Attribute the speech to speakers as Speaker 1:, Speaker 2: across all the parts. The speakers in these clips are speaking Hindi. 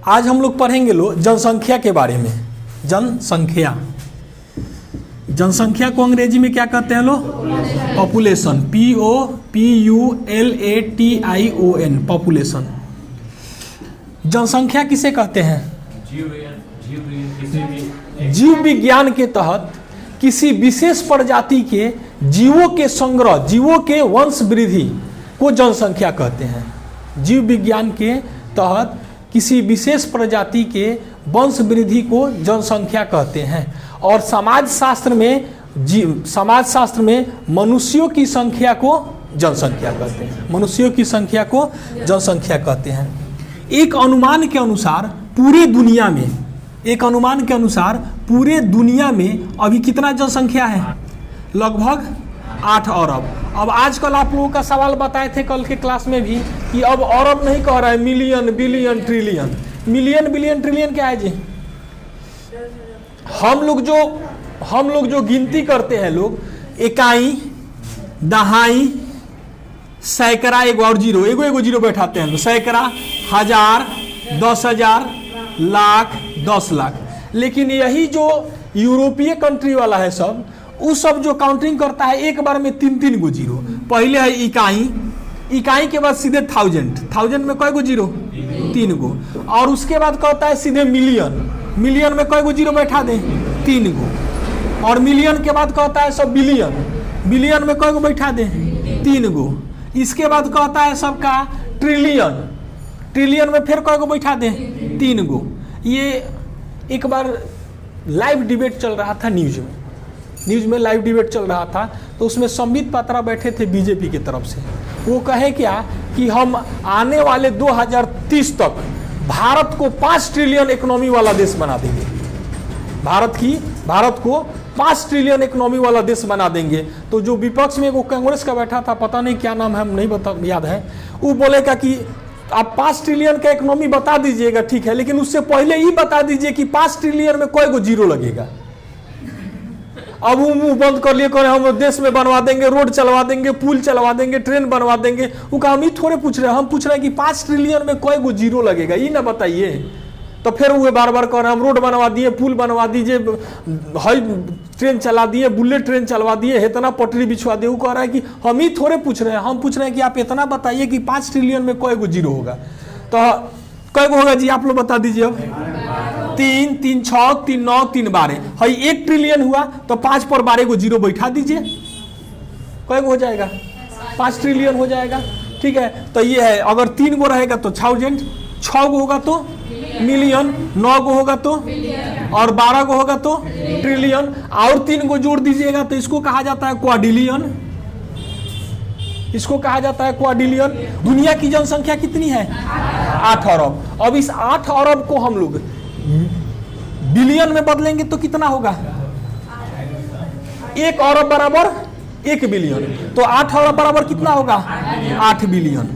Speaker 1: आज हम लोग पढ़ेंगे जनसंख्या के बारे में। जनसंख्या, जनसंख्या को अंग्रेजी में क्या कहते हैं लोग? Population, POPULATION, population. जनसंख्या किसे कहते हैं? जीव विज्ञान के तहत किसी विशेष प्रजाति के जीवों के संग्रह, जीवों के वंश वृद्धि को जनसंख्या कहते हैं। जीव विज्ञान के तहत किसी विशेष प्रजाति के वंश वृद्धि को जनसंख्या कहते हैं। और समाजशास्त्र में मनुष्यों की संख्या को जनसंख्या कहते हैं। मनुष्यों की संख्या को जनसंख्या कहते हैं। एक अनुमान के अनुसार पूरे दुनिया में अभी कितना जनसंख्या है? लगभग 8 अरब। अब आजकल आप लोगों का सवाल बताए थे कल के क्लास में भी कि अब अरब नहीं कह रहा है, million, billion, trillion. Million, billion, trillion क्या है जी? हम लोग जो गिनती करते हैं लोग, इकाई, दहाई, सैकड़ा, एगो और जीरो, एगो जीरो बैठाते हैं, सैकड़ा, हजार, 10,000, लाख, 10 लाख। लेकिन यही जो यूरोपीय कंट्री वाला है सब, उस सब जो काउंटिंग करता है एक बार में 3-3 गो जीरो। पहले है इकाई के बाद सीधे थाउजेंड में कई गो जीरो? 3 गो। और उसके बाद कहता है सीधे मिलियन में कई गो जीरो बैठा दें? 3 गो। और मिलियन के बाद कहता है सब बिलियन में कई गो बैठा दें? 3 गो। इसके बाद कहता है सबका ट्रिलियन में फिर कई गो बैठा दें? 3 गो। ये एक बार लाइव डिबेट चल रहा था न्यूज में लाइव डिबेट चल रहा था, तो उसमें संबित पात्रा बैठे थे बीजेपी की तरफ से। वो कहे क्या कि हम आने वाले 2030 तक भारत को 5 ट्रिलियन इकोनॉमी वाला देश बना देंगे। भारत को 5 ट्रिलियन इकोनॉमी वाला देश बना देंगे। तो जो विपक्ष में वो कांग्रेस का बैठा था, पता नहीं क्या नाम है, हम नहीं याद है, वो बोलेगा कि आप 5 ट्रिलियन का इकोनॉमी बता दीजिएगा, ठीक है, लेकिन उससे पहले ही बता दीजिए कि 5 ट्रिलियन में कोई गो जीरो लगेगा। अब वो मुंह बंद कर लिए, कह रहे हम देश में बनवा देंगे, रोड चलवा देंगे, पुल चलवा देंगे, ट्रेन बनवा देंगे। वो कहा हम ही थोड़े पूछ रहे हैं, हम पूछ रहे हैं कि 5 ट्रिलियन में कोई गो जीरो लगेगा, ये ना बताइए। तो फिर वो बार बार कह रहे हैं हम रोड बनवा दिए, पुल बनवा दीजिए, हाई ट्रेन चला दिए, बुलेट ट्रेन चलवा दिए, इतना पटरी बिछवा दिए। वो कह रहा है कि हम ही थोड़े पूछ रहे हैं, हम पूछ रहे हैं कि आप इतना बताइए कि 5 ट्रिलियन में कोई गो जीरो होगा। तो कई गो होगा जी, आप लोग बता दीजिए। अब 3, 3, 6, 3, 9, 3, 12 है। 1 ट्रिलियन हुआ तो 5 पर 12 गो जीरो बैठा दीजिए, कई गो हो जाएगा? 5 ट्रिलियन हो जाएगा। ठीक है, तो ये है। अगर 3 गो रहेगा तो 1000, 6 गो होगा तो मिलियन, 9 गो होगा तो, और 12 गो होगा तो ट्रिलियन, और 3 गो जोड़ दीजिएगा तो इसको कहा जाता है क्वाड्रिलियन। इसको कहा जाता है क्वाड्रिलियन। दुनिया की जनसंख्या कितनी है? 8 अरब। अब इस 8 अरब को हम लोग बिलियन में बदलेंगे तो कितना होगा? 1 अरब बराबर 1 बिलियन। तो 8 अरब बराबर कितना होगा? 8 बिलियन।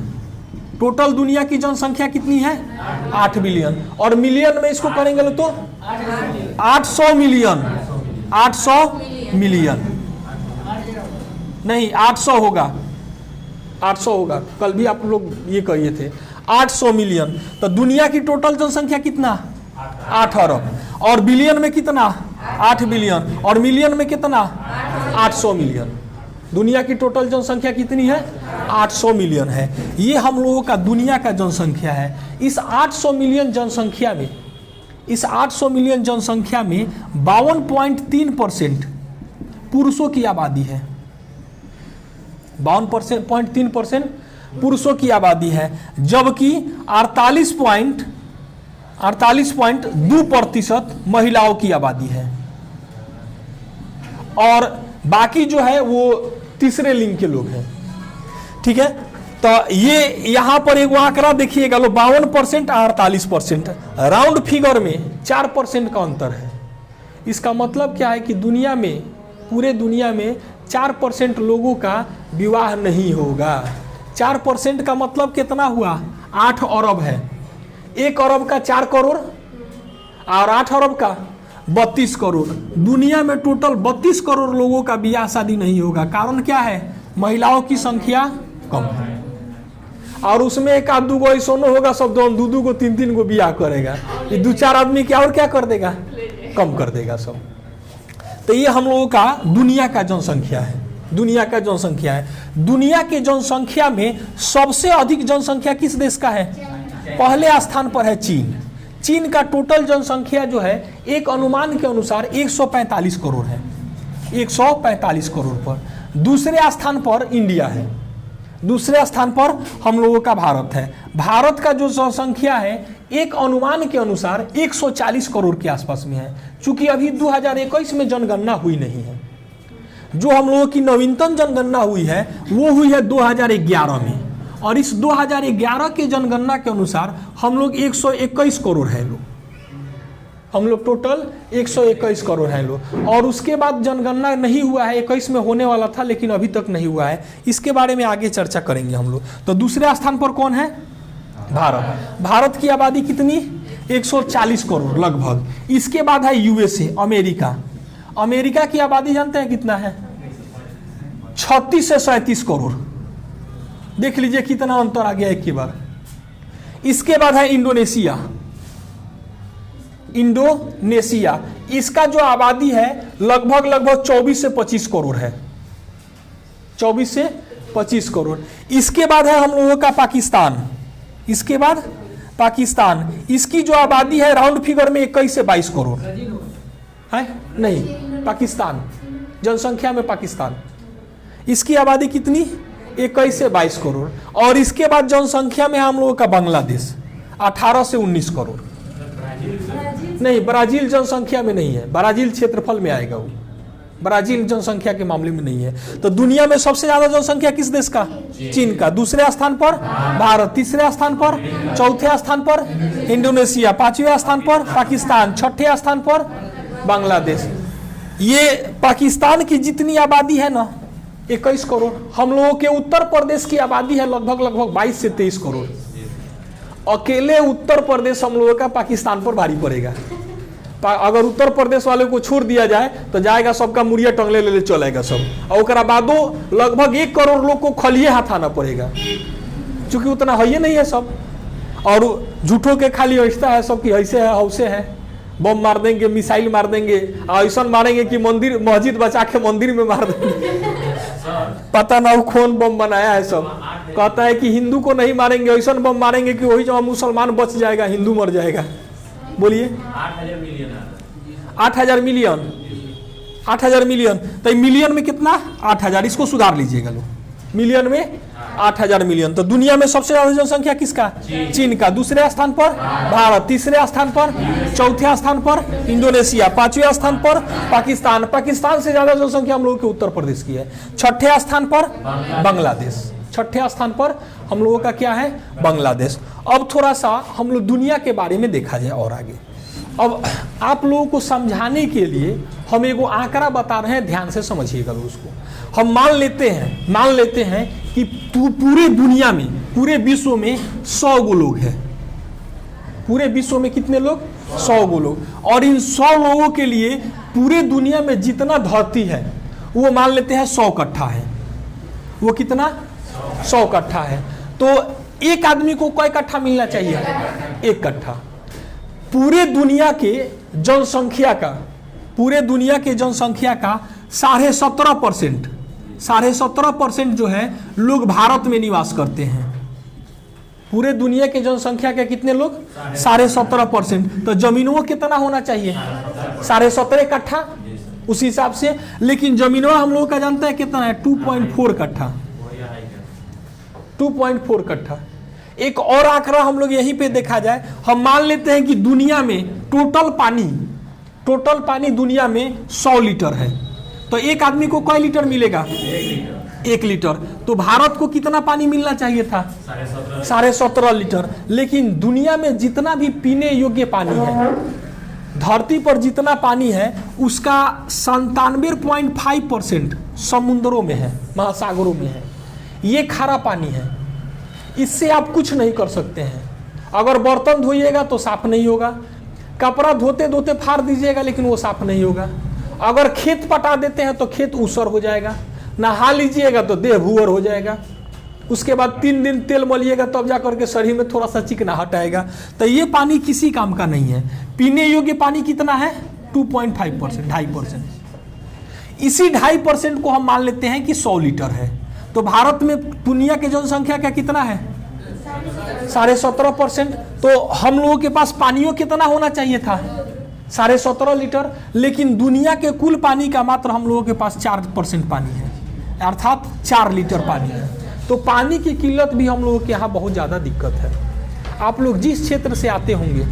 Speaker 1: टोटल दुनिया की जनसंख्या कितनी है? 8 बिलियन। और मिलियन में इसको करेंगे तो 800 मिलियन। 800 मिलियन नहीं, 800 होगा, 800 होगा। कल भी आप लोग ये कहिए थे 800 मिलियन। तो दुनिया की टोटल जनसंख्या कितना? 8 अरब। और बिलियन में कितना? 8 बिलियन। और मिलियन में कितना? 800 मिलियन। दुनिया की टोटल जनसंख्या कितनी है? 800 मिलियन है। ये हम लोगों का दुनिया का जनसंख्या है। इस 800 मिलियन जनसंख्या में 52.3% पुरुषों की आबादी है। 52.3% पुरुषों की आबादी है, जबकि 48.2% महिलाओं की आबादी है। और बाकी जो है वो तीसरे लिंग के लोग हैं। ठीक है, तो ये यहां पर एक आंकड़ा देखिएगा लो, 52% और 48%, राउंड फिगर में 4% का अंतर है। इसका मतलब क्या है कि पूरे दुनिया में 4% लोगों का विवाह नहीं होगा। 4% का मतलब कितना हुआ? 8 अरब है। 1 अरब का 4 करोड़ और 8 अरब का 32 करोड़। दुनिया में टोटल 32 करोड़ लोगों का ब्याह शादी नहीं होगा। कारण क्या है? महिलाओं की संख्या कम है। और उसमें एक आध दू गो ऐसा होगा, सब दो दू गो तीन तीन गो बियाह करेगा, ये दो चार आदमी क्या और क्या कर देगा, कम कर देगा सब। तो ये हम लोगों का दुनिया का जनसंख्या है, दुनिया का जनसंख्या है। दुनिया के जनसंख्या में सबसे अधिक जनसंख्या किस देश का है? पहले स्थान पर है चीन। चीन का टोटल जनसंख्या जो है एक अनुमान के अनुसार 145 करोड़ है, 145 करोड़ पर। दूसरे स्थान पर इंडिया है, दूसरे स्थान पर हम लोगों का भारत है। भारत का जो जनसंख्या है एक अनुमान के अनुसार 140 करोड़ के आसपास में है, चूंकि अभी 2021 में जनगणना हुई नहीं है। जो हम लोगों की नवीनतम जनगणना हुई है वो हुई है 2011 में, और इस 2011 के जनगणना के अनुसार हम लोग 121 करोड़ हैं लोग, हम लोग टोटल 121 करोड़ हैं लोग। और उसके बाद जनगणना नहीं हुआ है, 21 में होने वाला था लेकिन अभी तक नहीं हुआ है, इसके बारे में आगे चर्चा करेंगे हम लोग। तो दूसरे स्थान पर कौन है? भारत। भारत की आबादी कितनी? 140 करोड़ लगभग। इसके बाद है यूएसए, अमेरिका। अमेरिका की आबादी जानते हैं कितना है? 36 से 37 करोड़। देख लीजिए कितना अंतर आ गया एक की बार। इसके बाद है इंडोनेशिया, इंडोनेशिया। इसका जो आबादी है लगभग 24 से 25 करोड़ है, 24 से 25 करोड़। इसके बाद है हम लोगों का पाकिस्तान, इसके बाद पाकिस्तान। इसकी जो आबादी है राउंड फिगर में 21 से 22 करोड़ है, नहीं पाकिस्तान, जनसंख्या में पाकिस्तान। इसकी आबादी कितनी? 21 से 22 करोड़। और इसके बाद जनसंख्या में हम लोगों का बांग्लादेश 18 से 19 करोड़। नहीं, ब्राजील जनसंख्या में नहीं है, ब्राजील क्षेत्रफल में आएगा वो, ब्राजील जनसंख्या के मामले में नहीं है। तो दुनिया में सबसे ज्यादा जनसंख्या किस देश का? चीन का। दूसरे स्थान पर भारत, तीसरे स्थान पर, चौथे स्थान पर इंडोनेशिया, पांचवें स्थान पर पाकिस्तान, छठे स्थान पर बांग्लादेश। ये पाकिस्तान की जितनी आबादी है ना 21 करोड़। हम लोगों के उत्तर प्रदेश की आबादी है लगभग 22 से 23 करोड़। अकेले उत्तर प्रदेश हम लोगों का पाकिस्तान पर भारी पड़ेगा। अगर उत्तर प्रदेश वाले को छोड़ दिया जाए तो जाएगा सबका मुड़िया टंगले ले चलेगा सब, और उसके बादो लगभग 1 करोड़ लोग को खलिए हाथ आना पड़ेगा, क्योंकि उतना है ही नहीं है सब। और झूठों के खाली ऐसा है सब कि ऐसे है हौसे है, बम मार देंगे, मिसाइल मार देंगे, ऐसा मारेंगे कि मंदिर मस्जिद बचा के मंदिर में मार देंगे। पता ना कौन बम बनाया है सब। कहता है कि हिंदू को नहीं मारेंगे, ऐसा बम मारेंगे कि वही जो मुसलमान बच जाएगा, हिंदू मर जाएगा। बोलिए 8,000 मिलियन, 8,000 मिलियन। तो मिलियन में कितना? 8,000। इसको सुधार लीजिएगा लोग, मिलियन में 8,000 मिलियन। तो दुनिया में सबसे ज्यादा जनसंख्या किसका? चीन का। दूसरे स्थान पर भारत, तीसरे स्थान पर, चौथे स्थान पर इंडोनेशिया, पांचवें स्थान पर पाकिस्तान। पाकिस्तान से ज्यादा जनसंख्या हम लोगों के उत्तर प्रदेश की है। छठे स्थान पर बांग्लादेश, छठे स्थान पर हम लोगों का क्या है? बांग्लादेश। अब थोड़ा सा हम लोग दुनिया के बारे में देखा जाए और आगे। अब आप लोगों को समझाने के लिए हम एगो आंकड़ा बता रहे हैं, ध्यान से समझिएगा उसको। हम मान लेते हैं कि पूरे दुनिया में, पूरे विश्व में 100 गो लोग हैं। पूरे विश्व में कितने लोग? 100 गो लोग। और इन 100 लोगों के लिए पूरे दुनिया में जितना धरती है वो मान लेते हैं 100 कट्ठा है। वो कितना? 100 कट्ठा है। तो एक आदमी को कई कट्ठा मिलना चाहिए? 1 कट्ठा। पूरे दुनिया के जनसंख्या का, पूरे दुनिया के जनसंख्या का 17.5% जो है लोग भारत में निवास करते हैं। पूरे दुनिया के जनसंख्या के कितने लोग? 17.5%। तो जमीनों कितना होना चाहिए? 17.5 कट्ठा उस हिसाब से। लेकिन जमीनों हम लोग का जानते हैं कितना है? 2.4 कट्ठा, 2.4 कट्ठा। एक और आंकड़ा हम लोग यहीं पे देखा जाए, हम मान लेते हैं कि दुनिया में टोटल पानी दुनिया में 100 लीटर है। तो एक आदमी को कई लीटर मिलेगा? 1 लीटर। तो भारत को कितना पानी मिलना चाहिए था? 17.5 लीटर। लेकिन दुनिया में जितना भी पीने योग्य पानी है, धरती पर जितना पानी है उसका 97.5% समुद्रों में है, महासागरों में है। ये खारा पानी है, इससे आप कुछ नहीं कर सकते हैं। अगर बर्तन धोइएगा तो साफ नहीं होगा, कपड़ा धोते धोते फाड़ दीजिएगा लेकिन वो साफ नहीं होगा। अगर खेत पटा देते हैं तो खेत ऊसर हो जाएगा, नहा लीजिएगा तो देह भूअर हो जाएगा। उसके बाद 3 दिन तेल मलिएगा तब जा करके शरीर में थोड़ा सा चिकनाहट आएगा। तो ये पानी किसी काम का नहीं है। पीने योग्य पानी कितना है? 2.5%, 2.5%। इसी 2.5% को हम मान लेते हैं कि 100 लीटर है। तो भारत में दुनिया की जनसंख्या का कितना है? 17.5%। तो हम लोगों के पास पानियों कितना होना चाहिए था? 17.5 लीटर। लेकिन दुनिया के कुल पानी का मात्र हम लोगों के पास 4% पानी है, अर्थात 4 लीटर पानी है। तो पानी की किल्लत भी हम लोगों के यहाँ बहुत ज़्यादा दिक्कत है। आप लोग जिस क्षेत्र से आते होंगे,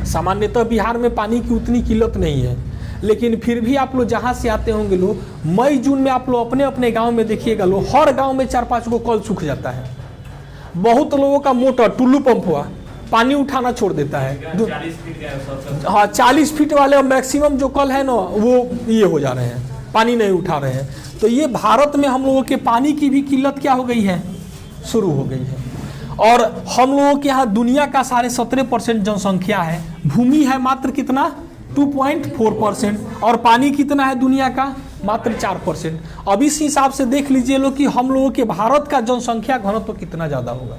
Speaker 1: सामान्यतः बिहार में पानी की उतनी किल्लत नहीं है, लेकिन फिर भी आप लोग जहाँ से आते होंगे लोग, मई जून में आप लोग अपने अपने गांव में देखिएगा, लोग हर गांव में 4-5 गो कल सूख जाता है। बहुत लोगों का मोटर टुल्लू पंप हुआ, पानी उठाना छोड़ देता है। 40 फीट वाले मैक्सिमम जो कल है ना, वो ये हो जा रहे हैं, पानी नहीं उठा रहे हैं। तो ये भारत में हम लोगों के पानी की भी किल्लत क्या हो गई है? शुरू हो गई है। और हम लोगों के यहाँ दुनिया का 17.5% जनसंख्या है, भूमि है मात्र कितना? 2.4%। और पानी कितना है दुनिया का? मात्र 4%। अब इस हिसाब से देख लीजिए लोग कि हम लोगों के भारत का जनसंख्या घनत्व तो कितना ज़्यादा होगा।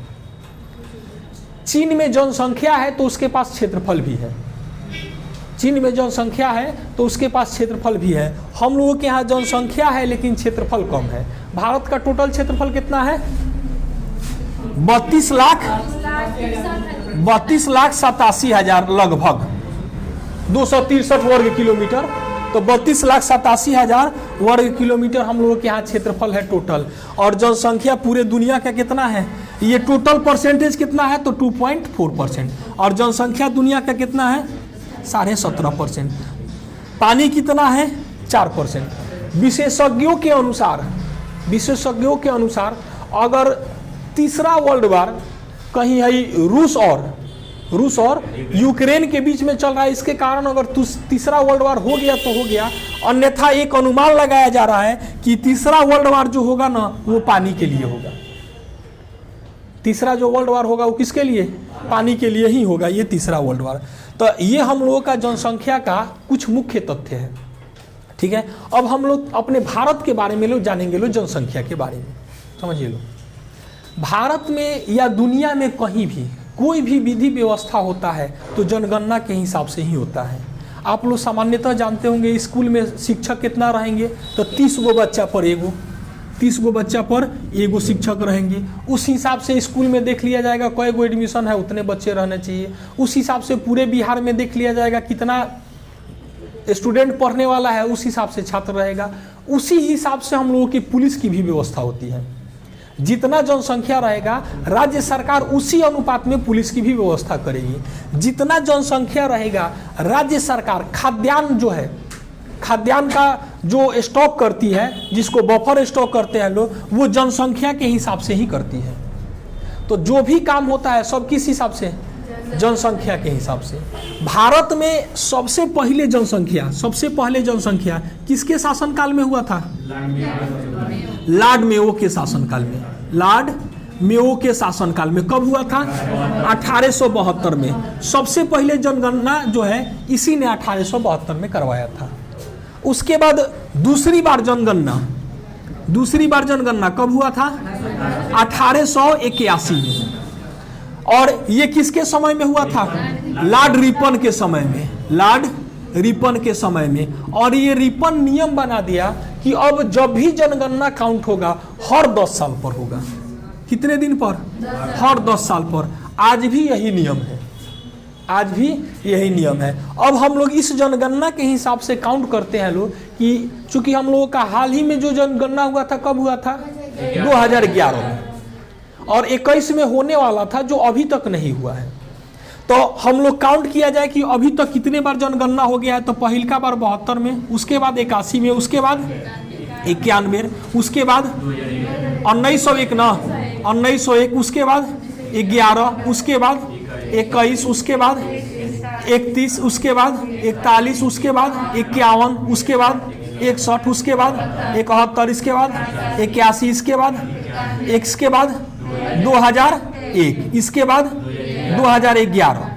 Speaker 1: चीन में जनसंख्या है तो उसके पास क्षेत्रफल भी है। चीन में जनसंख्या है तो उसके पास क्षेत्रफल भी है। हम लोगों के यहाँ जनसंख्या है लेकिन क्षेत्रफल कम है। भारत का टोटल क्षेत्रफल कितना है? 32,87,000 लगभग 263 वर्ग किलोमीटर। तो 32,87,000 वर्ग किलोमीटर हम लोगों के यहाँ क्षेत्रफल है टोटल। और जनसंख्या पूरे दुनिया का कितना है? ये टोटल परसेंटेज कितना है? तो 2.4%। और जनसंख्या दुनिया का कितना है? 17.5%। पानी कितना है? 4%। विशेषज्ञों के अनुसार अगर तीसरा वर्ल्ड वार कहीं है रूस और यूक्रेन के बीच में चल रहा है, इसके कारण अगर तीसरा वर्ल्ड वार हो गया तो हो गया, अन्यथा एक अनुमान लगाया जा रहा है कि तीसरा वर्ल्ड वार जो होगा ना, वो पानी के लिए होगा। तीसरा जो वर्ल्ड वार होगा वो किसके लिए? पानी के लिए ही होगा, ये तीसरा वर्ल्ड वार। तो ये हम लोगों का जनसंख्या का कुछ मुख्य तथ्य है। ठीक है, अब हम लोग अपने भारत के बारे में लोग जानेंगे, लोग जनसंख्या के बारे में समझिए। लोग भारत में या दुनिया में कहीं भी कोई भी विधि व्यवस्था होता है तो जनगणना के हिसाब से ही होता है। आप लोग सामान्यतः जानते होंगे स्कूल में शिक्षक कितना रहेंगे? तो 30 गो बच्चा पर एगो, 30 गो बच्चा पर एगो शिक्षक रहेंगे। उस हिसाब से स्कूल में देख लिया जाएगा कई गो एडमिशन है, उतने बच्चे रहने चाहिए। उस हिसाब से पूरे बिहार में देख लिया जाएगा कितना स्टूडेंट पढ़ने वाला है, उस हिसाब से छात्र रहेगा। उसी हिसाब से हम लोगों की पुलिस की भी व्यवस्था होती है। जितना जनसंख्या रहेगा राज्य सरकार उसी अनुपात में पुलिस की भी व्यवस्था करेगी। जितना जनसंख्या रहेगा राज्य सरकार खाद्यान्न जो है, खाद्यान्न का जो स्टॉक करती है, जिसको बफर स्टॉक करते हैं लोग, वो जनसंख्या के हिसाब से ही करती है। तो जो भी काम होता है सब किस हिसाब से? जनसंख्या के हिसाब से। भारत में सबसे पहले जनसंख्या किसके शासनकाल में हुआ था? लॉर्ड मेयो के शासनकाल में। लॉर्ड मेयो के शासनकाल में कब हुआ था? 1872 में। सबसे पहले जनगणना जो है इसी ने 1872 में करवाया था। उसके बाद दूसरी बार जनगणना कब हुआ था? 1881 में। और ये किसके समय में हुआ था? लॉर्ड रिपन के समय में। और ये रिपन नियम बना दिया कि अब जब भी जनगणना काउंट होगा हर 10 साल पर होगा। कितने दिन पर? हर 10 साल पर। आज भी यही नियम है। अब हम लोग इस जनगणना के हिसाब से काउंट करते हैं लोग कि चूंकि हम लोगों का हाल ही में जो जनगणना हुआ था, कब हुआ था? 2011 में। और 21 में होने वाला था, जो अभी तक नहीं हुआ है। तो हम लोग काउंट किया जाए कि अभी तक कितने बार जनगणना हो गया है। तो पहला बार 72 में, उसके बाद 81 में, उसके बाद 91, उसके बाद 1901, उसके बाद 11, उसके बाद 21, उसके बाद 31, उसके बाद 41, उसके बाद 51, उसके बाद 61, उसके बाद 71, इसके बाद 81, इसके बाद 2001, इसके बाद 2011।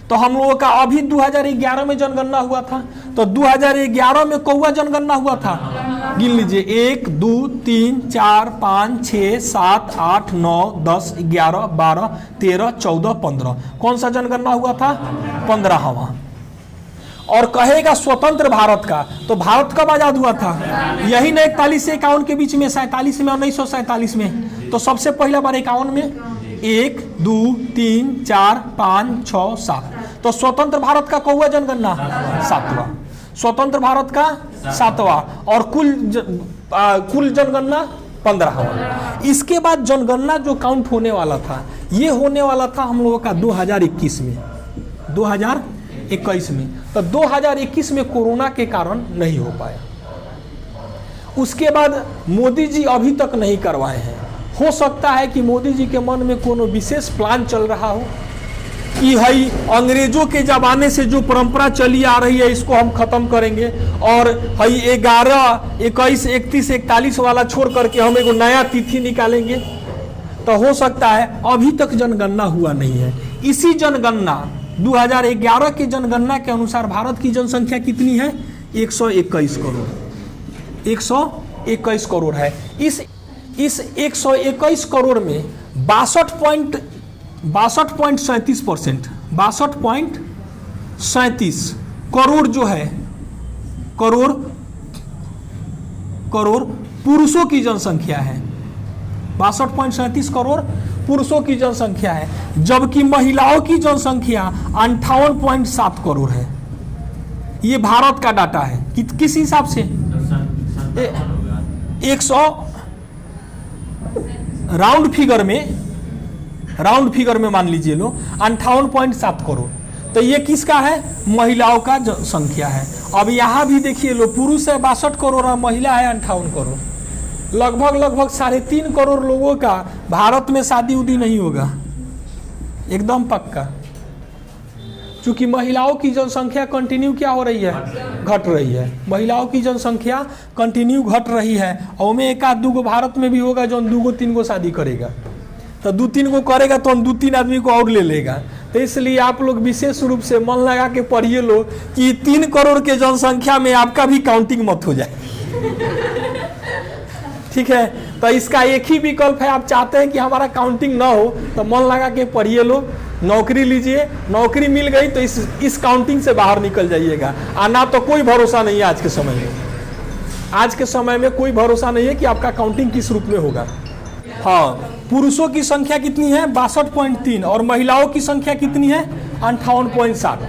Speaker 1: तो हम लोगों का अभी 2011 में जनगणना हुआ था। तो 2011 में कौआ जनगणना हुआ था? गिन लीजिए 1 2 3 4 5 6 7 8 9 10 11 12 13 14 15। कौन सा जनगणना हुआ था? 15वां। और कहेगा स्वतंत्र भारत का, तो भारत कब आजाद हुआ था? यही ना 41 से 51 के बीच में, 47 में और 1947 में। तो सबसे पहला बार 51 में 1 2 3 4 5 6 7। तो स्वतंत्र भारत का कौवा जनगणना 7वां, स्वतंत्र भारत का 7वां, और कुल जनगणना 15वां। इसके बाद जनगणना जो काउंट होने वाला था, ये होने वाला था हम लोगों का 2021 में, 2021 में। तो 2021 में कोरोना के कारण नहीं हो पाया। उसके बाद मोदी जी अभी तक नहीं करवाए हैं। हो सकता है कि मोदी जी के मन में कोनो विशेष प्लान चल रहा हो कि भाई अंग्रेजों के जमाने से जो परंपरा चली आ रही है इसको हम खत्म करेंगे, और भाई 11, 21, 31, 41 वाला छोड़ करके हम एक नया तिथि निकालेंगे। तो हो सकता है अभी तक जनगणना हुआ नहीं है। इसी जनगणना 2011 की जनगणना के अनुसार भारत की जनसंख्या कितनी है? 121 करोड़, 121 करोड़ है। इस 121 करोड़ में 62.37%, 62.37 करोड़ जो है, करोड़ पुरुषों की जनसंख्या है। 62.37 करोड़ पुरुषों की जनसंख्या है, जबकि महिलाओं की जनसंख्या 58.7 करोड़ है। ये भारत का डाटा है। किस हिसाब से? 100 राउंड फिगर में मान लीजिए लो 58.7 करोड़। तो ये किसका है? महिलाओं का संख्या है। अब यहाँ भी देखिए लो, पुरुष है 62 करोड़ और महिला है 58 करोड़। लगभग 3.5 करोड़ लोगों का भारत में शादी उदी नहीं होगा, एकदम पक्का। क्योंकि महिलाओं की जनसंख्या कंटिन्यू क्या हो रही है? घट रही है। महिलाओं की जनसंख्या कंटिन्यू घट रही है। और में 1-2 गो भारत में भी होगा जो 2-3 गो शादी करेगा। तो 2-3 गो करेगा तो हम 2-3 आदमी को और ले लेगा। तो इसलिए आप लोग विशेष रूप से मन लगा के पढ़िए लो कि 3 करोड़ के जनसंख्या में आपका भी काउंटिंग मत हो जाए। ठीक है, तो इसका एक ही विकल्प है। आप चाहते हैं कि हमारा काउंटिंग ना हो तो मन लगा के पढ़िए लो, नौकरी लीजिए। नौकरी मिल गई तो इस काउंटिंग से बाहर निकल जाइएगा। आना तो कोई भरोसा नहीं है आज के समय में। आज के समय में कोई भरोसा नहीं है कि आपका काउंटिंग किस रूप में होगा। हाँ, पुरुषों की संख्या कितनी है? 62.3, और महिलाओं की संख्या कितनी है? 58.7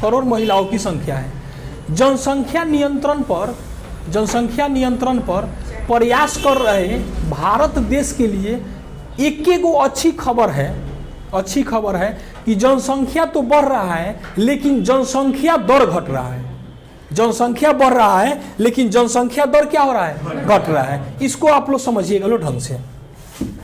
Speaker 1: करोड़ महिलाओं की संख्या है। जनसंख्या नियंत्रण पर प्रयास कर रहे भारत देश के लिए एक गो अच्छी खबर है कि जनसंख्या तो बढ़ रहा है लेकिन जनसंख्या दर घट रहा है। जनसंख्या बढ़ रहा है लेकिन जनसंख्या दर क्या हो रहा है? घट रहा है। इसको आप लोग समझिएगा लो ढंग से।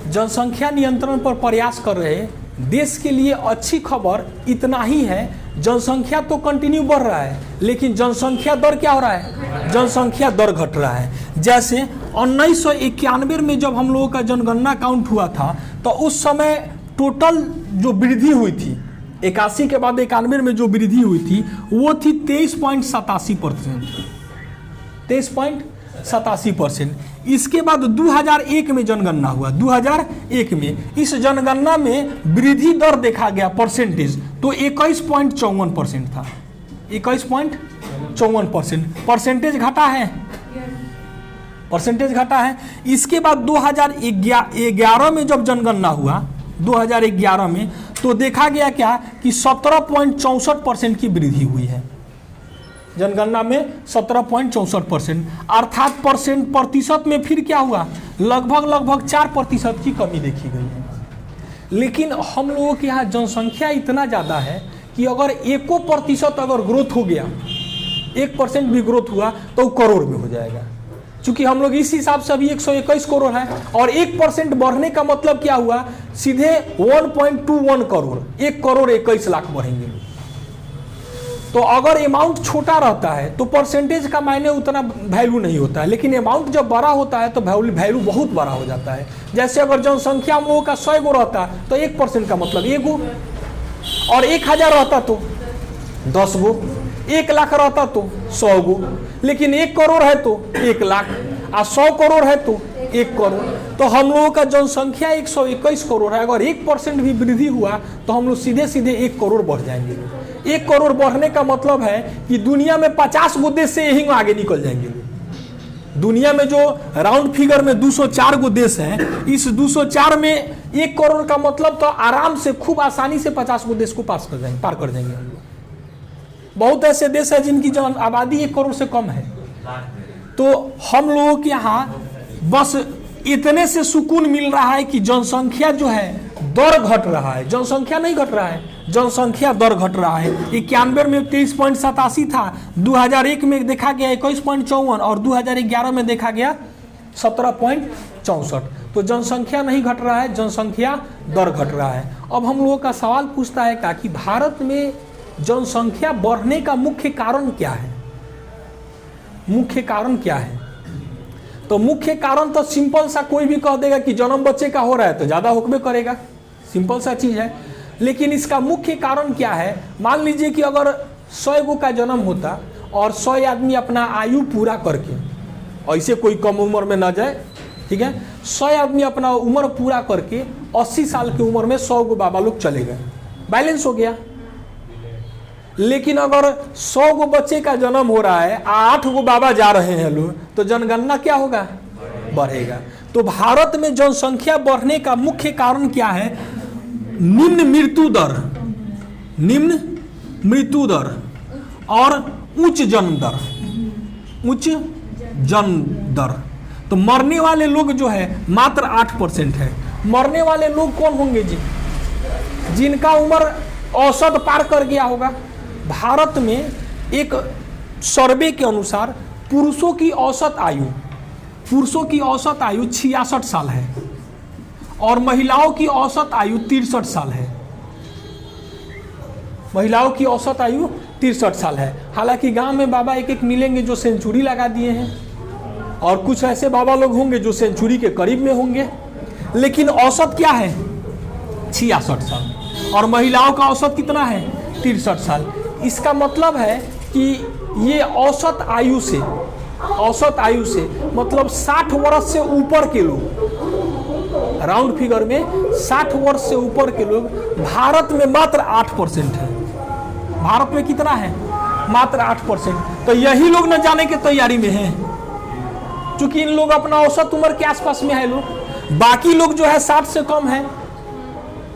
Speaker 1: जनसंख्या नियंत्रण पर प्रयास कर रहे देश के लिए अच्छी खबर इतना ही है, जनसंख्या तो कंटिन्यू बढ़ रहा है लेकिन जनसंख्या दर क्या हो रहा है? जनसंख्या दर घट रहा है। जैसे 1991 में जब हम लोगों का जनगणना काउंट हुआ था तो उस समय टोटल जो वृद्धि हुई थी 81 के बाद 91 में जो वृद्धि हुई थी वो थी 23.87%, 23.87%। इसके बाद 2001 में जनगणना हुआ। 2001 में इस जनगणना में वृद्धि दर देखा गया परसेंटेज, तो 21.54% था। 21.54% परसेंटेज घटा है। इसके बाद 2011 में जब जनगणना हुआ 2011 में, तो देखा गया क्या कि 17.64% की वृद्धि हुई है जनगणना में, 17.64%। अर्थात प्रतिशत में फिर क्या हुआ? लगभग 4% की कमी देखी गई है। लेकिन हम लोगों के यहाँ जनसंख्या इतना ज़्यादा है कि अगर 1% अगर ग्रोथ हो गया, 1% भी ग्रोथ हुआ तो करोड़ में हो जाएगा। चूंकि हम लोग इस हिसाब से अभी 121 करोड़ है और 1% बढ़ने का मतलब क्या हुआ? सीधे 1.21 करोड़, 1 करोड़ 21 लाख बढ़ेंगे। तो अगर अमाउंट छोटा रहता है तो परसेंटेज का मायने उतना वैल्यू नहीं होता है, लेकिन अमाउंट जब बड़ा होता है तो वैल्यू बहुत बड़ा हो जाता है। जैसे अगर जनसंख्या हम लोगों का 100 गो रहता तो 1% का मतलब 1 गो, और 1000 रहता तो 10 गो, 1 लाख रहता तो 100 गो, लेकिन 1 करोड़ है तो 1 लाख। और 100 करोड़ है तो 1 करोड़। तो हम लोगों का जनसंख्या 121 करोड़ है, अगर 1% भी वृद्धि हुआ तो हम लोग सीधे सीधे 1 करोड़ बढ़ जाएंगे। 1 करोड़ बढ़ने का मतलब है कि दुनिया में 50 गो देश से यही आगे निकल जाएंगे। दुनिया में जो राउंड फिगर में 204 गो देश हैं, इस 204 में 1 करोड़ का मतलब तो आराम से खूब आसानी से 50 गो देश को पार कर जाएंगे हम लोग। बहुत ऐसे देश हैं जिनकी जो आबादी 1 करोड़ से कम है। तो हम लोगों के यहाँ बस इतने से सुकून मिल रहा है कि जनसंख्या जो है दर घट रहा है, जनसंख्या नहीं घट रहा है, जनसंख्या दर घट रहा है। 91 में 23.87 था, 2001 में देखा गया 21.54 और 2011 में देखा गया 17.64। तो जनसंख्या नहीं घट रहा है, जनसंख्या दर घट रहा है। अब हम लोगों का सवाल पूछता है कि भारत में जनसंख्या बढ़ने का मुख्य कारण क्या है? मुख्य कारण क्या है? तो मुख्य कारण तो सिंपल सा कोई भी कह देगा कि जन्म बच्चे का हो रहा है तो ज़्यादा होकबे करेगा, सिंपल सा चीज़ है। लेकिन इसका मुख्य कारण क्या है? मान लीजिए कि अगर 100 गो का जन्म होता और 100 आदमी अपना आयु पूरा करके, ऐसे कोई कम उम्र में ना जाए, ठीक है, 100 आदमी अपना उम्र पूरा करके 80 साल की उम्र में 100 गो बाबा लोग चले गए, बैलेंस हो गया। लेकिन अगर 100 गो बच्चे का जन्म हो रहा है, 8 गो बाबा जा रहे हैं लोग, तो जनगणना क्या होगा? बढ़ेगा। तो भारत में जनसंख्या बढ़ने का मुख्य कारण क्या है? निम्न मृत्यु दर, निम्न मृत्यु दर और उच्च जन्म दर, उच्च जन्म दर। तो मरने वाले लोग जो है मात्र 8% है। मरने वाले लोग कौन होंगे जी? जिनका उम्र औसत पार कर गया होगा। भारत में एक सर्वे के अनुसार पुरुषों की औसत आयु 66 साल है और महिलाओं की औसत आयु 63 साल है। महिलाओं की औसत आयु 63 साल है। हालांकि गांव में बाबा एक एक मिलेंगे जो सेंचुरी लगा दिए हैं और कुछ ऐसे बाबा लोग होंगे जो सेंचुरी के करीब में होंगे, लेकिन औसत क्या है? 66 साल। और महिलाओं का औसत कितना है? 63 साल। इसका मतलब है कि ये औसत आयु से मतलब 60 वर्ष से ऊपर के लोग, राउंड फिगर में 60 वर्ष से ऊपर के लोग भारत में मात्र 8% है। भारत में कितना है? मात्र 8%। तो यही लोग न जाने के तैयारी में हैं, क्योंकि इन लोग अपना औसत उम्र के आसपास में है लोग। बाकी लोग जो है 60 से कम है।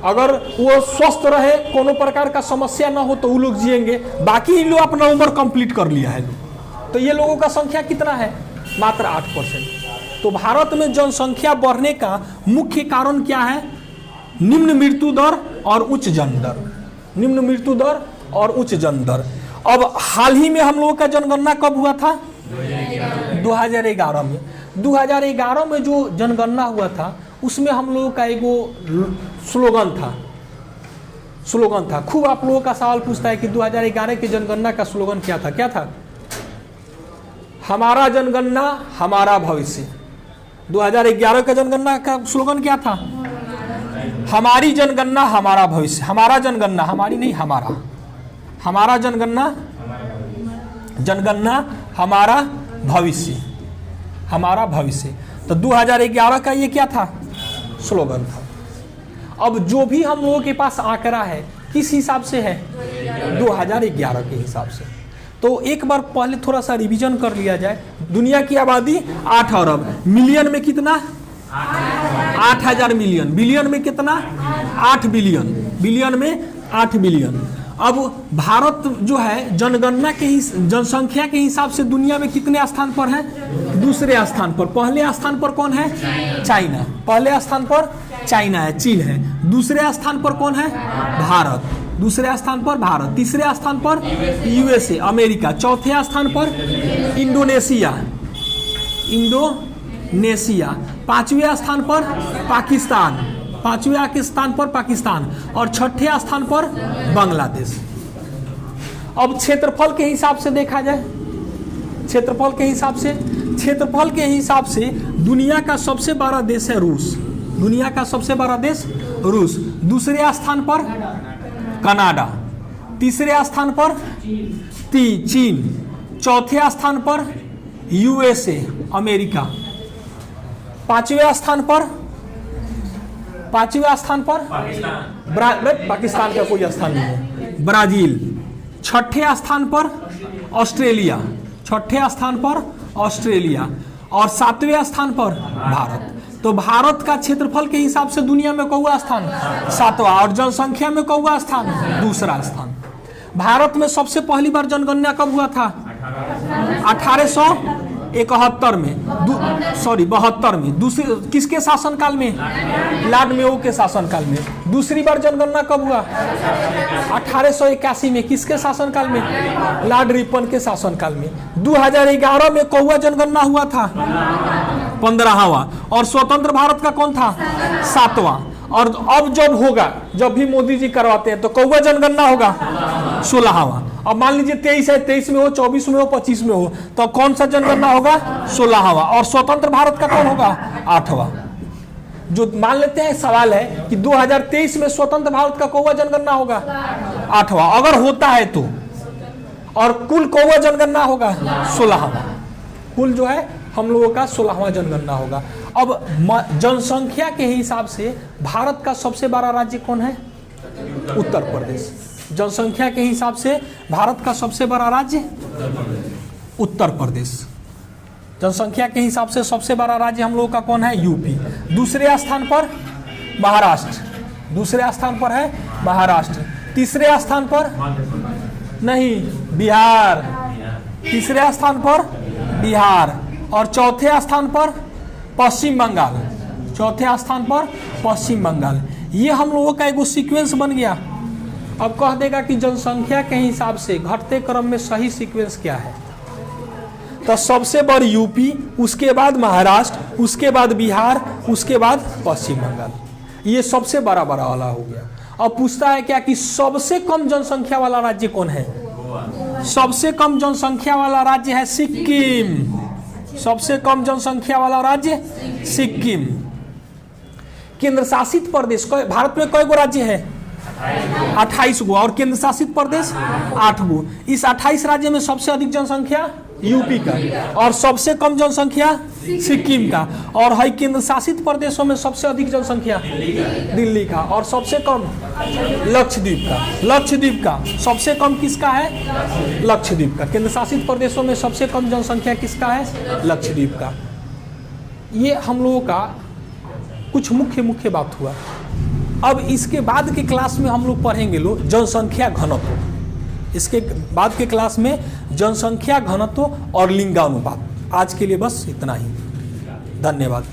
Speaker 1: अगर वो स्वस्थ रहे, कोनो प्रकार का समस्या ना हो तो वो लोग जिएंगे। बाकी इन लोग अपना उम्र कंप्लीट कर लिया है लोग। तो ये लोगों का संख्या कितना है? मात्र 8%। तो भारत में जनसंख्या बढ़ने का मुख्य कारण क्या है? निम्न मृत्यु दर और उच्च जन्म दर, निम्न मृत्यु दर और उच्च जन्म दर। अब हाल ही में हम लोगों का जनगणना कब हुआ था? 2011 में। 2011 में जो जनगणना हुआ था उसमें हम लोगों का एगो स्लोगन था। खूब आप लोगों का सवाल पूछता है कि 2011 की जनगणना का स्लोगन क्या था? क्या था? हमारा जनगणना हमारा भविष्य। 2011 का जनगणना का स्लोगन क्या था? हमारी जनगणना हमारा भविष्य। हमारा जनगणना, हमारी नहीं, हमारा। हमारा जनगणना, जनगणना हमारा भविष्य, हमारा भविष्य। तो 2011 का ये क्या था? स्लोगन था। अब जो भी हम लोगों के पास आंकड़ा है किस हिसाब से है? 2011 के हिसाब से। तो एक बार पहले थोड़ा सा रिवीजन कर लिया जाए। दुनिया की आबादी 8 अरब, मिलियन में कितना? 8000 मिलियन। बिलियन में कितना? 8 बिलियन। बिलियन में 8 बिलियन। अब भारत जो है जनगणना के जनसंख्या के हिसाब से दुनिया में कितने स्थान पर है? दूसरे स्थान पर। पहले स्थान पर कौन है? चाइना। पहले स्थान पर चाइना है, चीन है। दूसरे स्थान पर कौन है? भारत। दूसरे स्थान पर भारत। तीसरे स्थान पर यूएसए, अमेरिका। चौथे स्थान पर इंडोनेशिया, इंडोनेशिया। पांचवें स्थान पर पाकिस्तान, पांचवें के स्थान पर पाकिस्तान। और छठे स्थान पर बांग्लादेश। अब क्षेत्रफल के हिसाब से देखा जाए, क्षेत्रफल के हिसाब से दुनिया का सबसे बड़ा देश है रूस। दुनिया का सबसे बड़ा देश रूस। दूसरे स्थान पर कनाडा। तीसरे स्थान पर चीन। चौथे स्थान पर यूएसए, अमेरिका। पांचवें स्थान पर पाकिस्तान का कोई स्थान नहीं है, ब्राजील। छठे स्थान पर ऑस्ट्रेलिया, छठे स्थान पर ऑस्ट्रेलिया। और सातवें स्थान पर भारत। तो भारत का क्षेत्रफल के हिसाब से दुनिया में कौवा स्थान? सातवां। और जनसंख्या में कौवा स्थान? दूसरा स्थान। भारत में सबसे पहली बार जनगणना कब हुआ था? 1871 में, 72 में। दूसरी किसके शासनकाल में? लॉर्ड मेयो के शासनकाल में। दूसरी बार जनगणना कब हुआ? 1881 में। किसके शासनकाल में? लॉर्ड रिपन के शासनकाल में। 2011 में कौवा जनगणना हुआ था, 15वां। और स्वतंत्र भारत का कौन था? 7वां। और अब जब होगा, जब भी मोदी जी करवाते हैं तो कौवा जनगणना होगा 16वां। अब मान लीजिए 23 है, 23 में हो, 24 में हो, 25 में हो, तो कौन सा जनगणना होगा? 16वां। और स्वतंत्र भारत का कौन होगा? 8वां। जो मान लेते हैं सवाल है कि 2023 में स्वतंत्र भारत का कौवा जनगणना होगा 8वां, अगर होता है तो। और कुल कौवा जनगणना होगा 16वां। कुल जो है हम लोगों का 16वां जनगणना होगा। अब जनसंख्या के हिसाब से भारत का सबसे बड़ा राज्य कौन है? उत्तर प्रदेश। जनसंख्या के हिसाब से भारत का सबसे बड़ा राज्य उत्तर प्रदेश। जनसंख्या के हिसाब से सबसे बड़ा राज्य हम लोगों का कौन है? यूपी। दूसरे स्थान पर महाराष्ट्र। दूसरे स्थान पर है महाराष्ट्र। तीसरे स्थान पर नहीं, बिहार। तीसरे स्थान पर बिहार। और चौथे स्थान पर पश्चिम बंगाल। चौथे स्थान पर पश्चिम बंगाल। ये हम लोगों का एक सीक्वेंस बन गया। अब कह देगा कि जनसंख्या के हिसाब से घटते क्रम में सही सीक्वेंस क्या है? तो सबसे बड़ी यूपी, उसके बाद महाराष्ट्र, उसके बाद बिहार, उसके बाद पश्चिम बंगाल। ये सबसे बड़ा वाला हो गया। अब पूछता है क्या कि सबसे कम जनसंख्या वाला राज्य कौन है? सबसे कम जनसंख्या वाला राज्य है सिक्किम। सबसे कम जनसंख्या वाला राज्य सिक्किम। केंद्र शासित प्रदेश भारत में कई गो राज्य है? 28 गो। और केंद्र शासित प्रदेश 8 गो। इस 28 राज्य में सबसे अधिक जनसंख्या यूपी का, और सबसे कम जनसंख्या सिक्किम का। और है केंद्र शासित प्रदेशों में सबसे अधिक जनसंख्या दिल्ली का, और सबसे कम लक्षद्वीप का। लक्षद्वीप का सबसे कम किसका है? लक्षद्वीप का। केंद्र शासित प्रदेशों में सबसे कम जनसंख्या किसका है? लक्षद्वीप का। ये हम लोगों का कुछ मुख्य बात हुआ। अब इसके बाद के क्लास में हम लोग पढ़ेंगे जनसंख्या घनत्व। इसके बाद के क्लास में जनसंख्या घनत्व और लिंगानुपात। आज के लिए बस इतना ही। धन्यवाद।